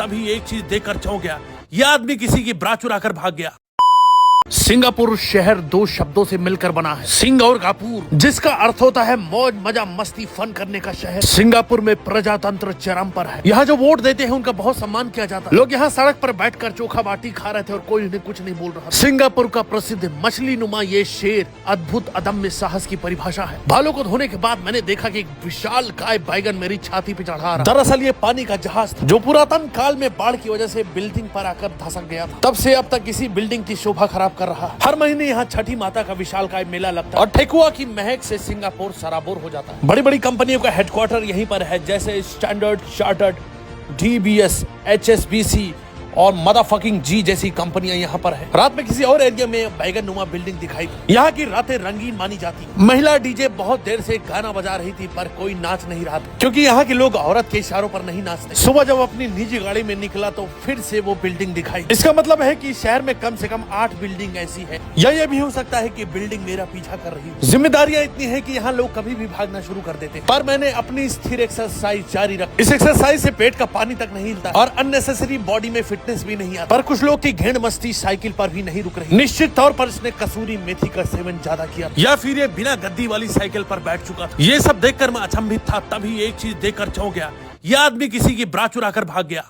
तभी एक चीज देखकर चौंक गया। यह आदमी किसी की ब्रा चुरा कर भाग गया। सिंगापुर शहर दो शब्दों से मिलकर बना है, सिंग और कापुर, जिसका अर्थ होता है मौज मजा मस्ती फन करने का शहर। सिंगापुर में प्रजातंत्र चरम पर है। यहाँ जो वोट देते हैं उनका बहुत सम्मान किया जाता है। लोग यहाँ सड़क पर बैठकर चोखा बाटी खा रहे थे और कोई उन्हें कुछ नहीं बोल रहा। सिंगापुर का प्रसिद्ध मछली नुमा ये शेर अद्भुत अदम्य साहस की परिभाषा है। बालों को धोने के बाद मैंने देखा कि एक विशाल काय बैगन मेरी छाती पे चढ़ा रहा। दरअसल ये पानी का जहाज था जो पुरातन काल में बाढ़ की वजह से बिल्डिंग पर आकर धसक गया था। तब से अब तक इसी बिल्डिंग की शोभा खराब कर रहा। हर महीने यहाँ छठी माता का विशालकाय मेला लगता है और ठेकुआ की महक से सिंगापुर सराबोर हो जाता है। बड़ी बड़ी कंपनियों का हेडक्वार्टर यहीं पर है, जैसे स्टैंडर्ड चार्टर्ड, DBS, HSBC और मदरफकिंग जी जैसी कंपनियां यहाँ पर हैं। रात में किसी और एरिया में बैगन नुमा बिल्डिंग दिखाई दी। यहाँ की रातें रंगीन मानी जाती। महिला डीजे बहुत देर से गाना बजा रही थी पर कोई नाच नहीं रहा था, क्योंकि यहाँ के लोग औरत के इशारों पर नहीं नाचते। सुबह जब अपनी निजी गाड़ी में निकला तो फिर से वो बिल्डिंग दिखाई। इसका मतलब है कि शहर में कम से कम 8 बिल्डिंग ऐसी है, या ये भी हो सकता है कि बिल्डिंग मेरा पीछा कर रही है। जिम्मेदारियां इतनी है कि यहाँ लोग कभी भी भागना शुरू कर देते। पर मैंने अपनी स्थिर एक्सरसाइज जारी रखी। इस एक्सरसाइज से पेट का पानी तक नहीं हिलता और अननेसेसरी बॉडी में फिटनेस भी नहीं आता। पर कुछ लोग की घेण मस्ती साइकिल पर भी नहीं रुक रही। निश्चित तौर पर इसने कसूरी मेथी का सेवन ज्यादा किया या फिर ये बिना गद्दी वाली साइकिल पर बैठ चुका था। ये सब देखकर मैं अचंभित था। तभी एक चीज देखकर चौंक गया, यह आदमी किसी की ब्रा चुरा कर भाग गया।